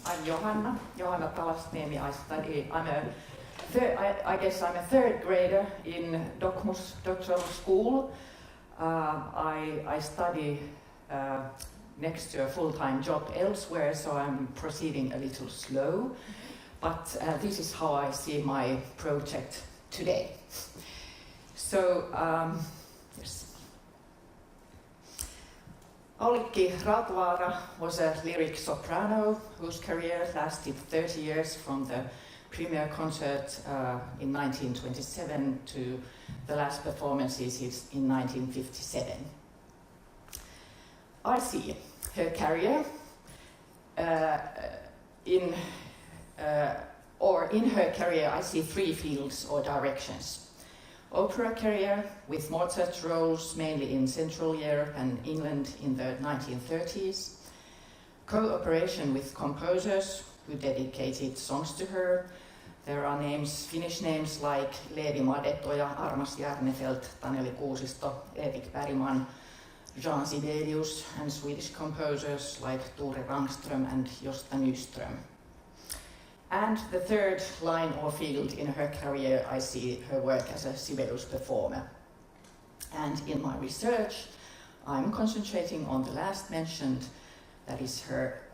I'm Johanna Talasniemi. I guess I'm a third grader in doctoral school. I study next to a full-time job elsewhere, so I'm proceeding a little slow. But this is how I see my project today. So, yes. Aulikki Rautawaara was a lyric soprano whose career lasted 30 years from the premiere concert in 1927 to the last performances in 1957. I see her career in her career I see three fields or directions. Opera career with Mozart roles mainly in Central Europe and England in the 1930s. Cooperation with composers who dedicated songs to her. There are Finnish names like Leevi Madetoja, Armas Järnefelt, Taneli Kuusisto, Erik Bergman, Jean Sibelius, and Swedish composers like Tore Rangström and Josta Nyström. And the third line or field in her career, I see her work as a Sibelius performer. And in my research, I'm concentrating on the last mentioned, that is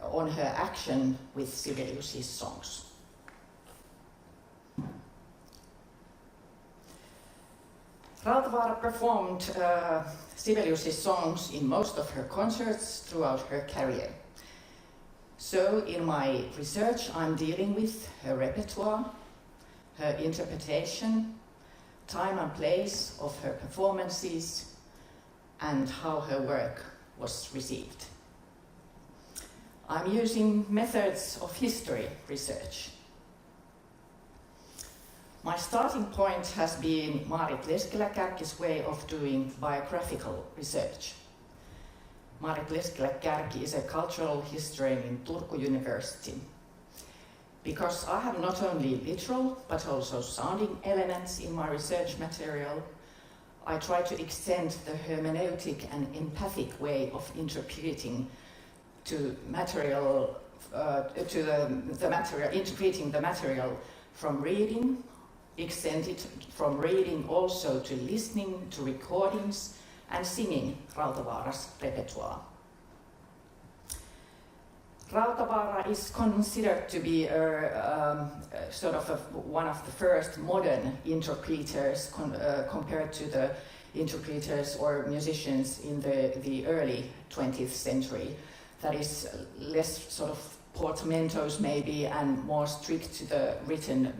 on her action with Sibelius' songs. Rautawaara performed Sibelius' songs in most of her concerts throughout her career. So in my research, I'm dealing with her repertoire, her interpretation, time and place of her performances, and how her work was received. I'm using methods of history research. My starting point has been Maarit Leskelä-Kärki's way of doing biographical research. Maarit Leskelä-Kärki is a cultural historian in Turku University. Because I have not only literal but also sounding elements in my research material, I try to extend the hermeneutic and empathic way of interpreting interpreting the material from reading, extend it from reading also to listening to recordings and singing Rautavaara's repertoire. Rautawaara is considered to be one of the first modern interpreters compared to the interpreters or musicians in the early 20th century. That is less sort of portmanteaus maybe and more strict to the written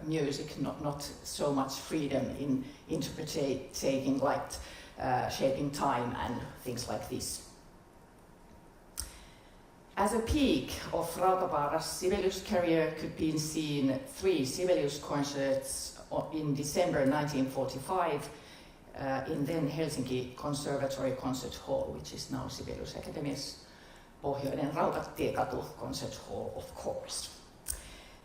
music, not so much freedom in interpreting like shaping time and things like this. As a peak of Rautavaara's Sibelius career could be seen 3 Sibelius concerts in December 1945 in then Helsinki Conservatory Concert Hall, which is now Sibelius Academy's Pohjoinen Rautatiekatu Concert Hall, of course.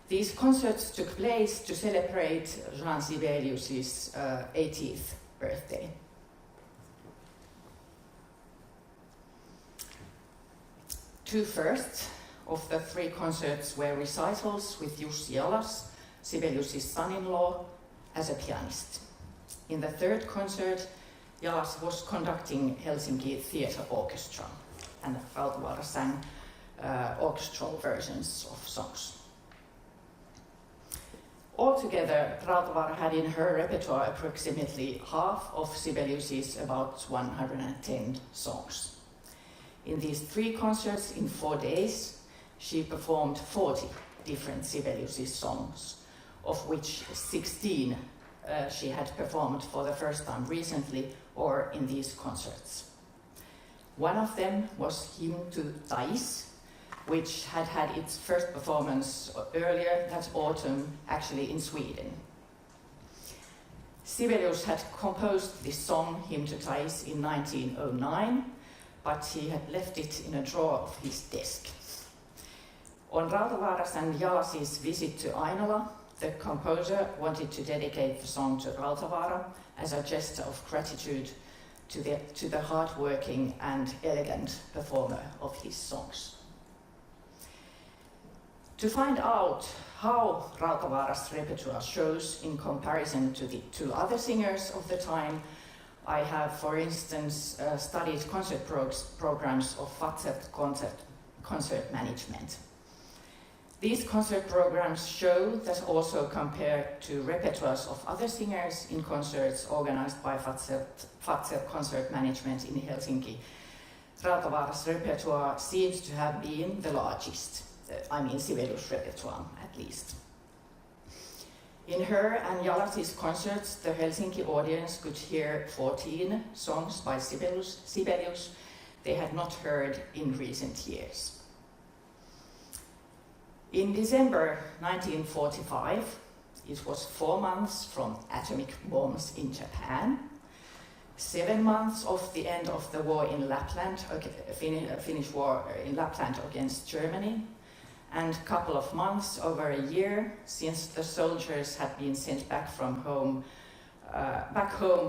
These concerts took place to celebrate Jean Sibelius' 80th birthday. Two first of the 3 concerts were recitals with Jussi Jalas, Sibelius' son-in-law, as a pianist. In the third concert, Jalas was conducting Helsinki Theatre Orchestra, and Rautawaara sang orchestral versions of songs. Altogether, Rautawaara had in her repertoire approximately half of Sibelius' about 110 songs. In these 3 concerts in 4 days, she performed 40 different Sibelius' songs, of which 16 she had performed for the first time recently or in these concerts. One of them was Hymn to Thais, which had its first performance earlier that autumn, actually in Sweden. Sibelius had composed this song, Hymn to Thais, in 1909, but he had left it in a drawer of his desk. On Rautavaara's and Jalas's visit to Ainola, the composer wanted to dedicate the song to Rautavaara as a gesture of gratitude to the hard-working and elegant performer of his songs. To find out how Rautavaara's repertoire shows in comparison to the two other singers of the time, I have, for instance, studied concert programs of FATSET concert management. These concert programs show that also compared to repertoires of other singers in concerts organized by FATSET Concert Management in Helsinki, Rautavaara's repertoire seems to have been the largest. Sibelius repertoire at least. In her and Jalasi's concerts, the Helsinki audience could hear 14 songs by Sibelius they had not heard in recent years. In December 1945, it was 4 months from atomic bombs in Japan, 7 months of the end of the war in Lapland, Finnish war in Lapland against Germany, and a couple of months, over a year, since the soldiers had been sent back home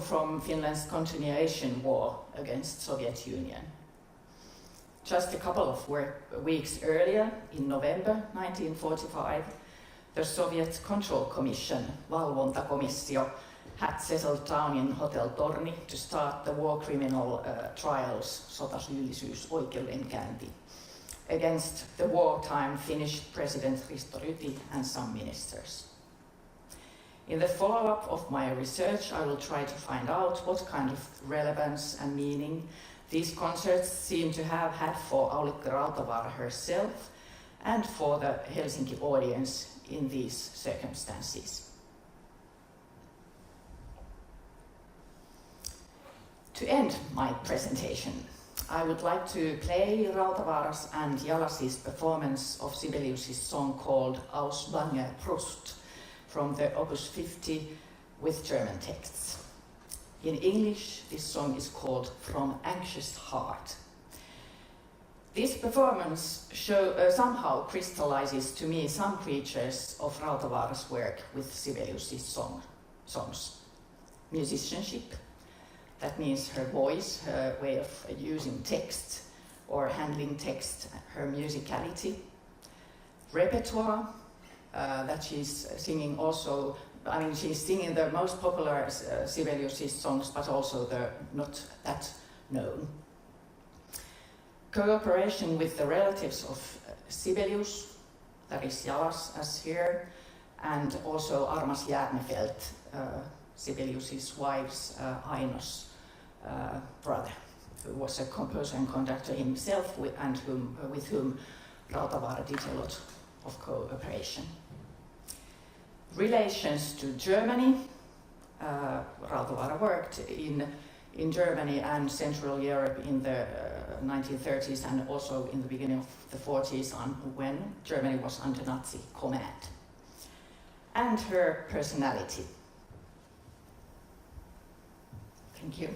from Finland's continuation war against Soviet Union. Just a couple of weeks earlier, in November 1945, the Soviet Control Commission, Valvontakomissio, had settled down in Hotel Torni to start the war criminal trials, sotasyyllisyys, oikeudenkäynti, against the wartime Finnish President Risto Ryti and some ministers. In the follow-up of my research, I will try to find out what kind of relevance and meaning these concerts seem to have had for Aulikki Rautawaara herself and for the Helsinki audience in these circumstances. To end my presentation, I would like to play Rautavaara's and Jalasi's performance of Sibelius' song called Aus banger Brust from the Opus 50 with German texts. In English, this song is called From Anxious Heart. This performance somehow crystallizes to me some features of Rautavaara's work with Sibelius' songs. Musicianship, that means her voice, her way of using text or handling text, her musicality. Repertoire, that she's singing also, she's singing the most popular Sibelius' songs, but also the not that known. Cooperation with the relatives of Sibelius, that is Jalas as here, and also Armas Järnefelt, Sibelius' wife's Ainos brother, who was a composer and conductor himself and with whom Rautavaara did a lot of cooperation. Relations to Germany. Rautavaara worked in Germany and Central Europe in the 1930s and also in the beginning of the 40s when Germany was under Nazi command. And her personality. Thank you.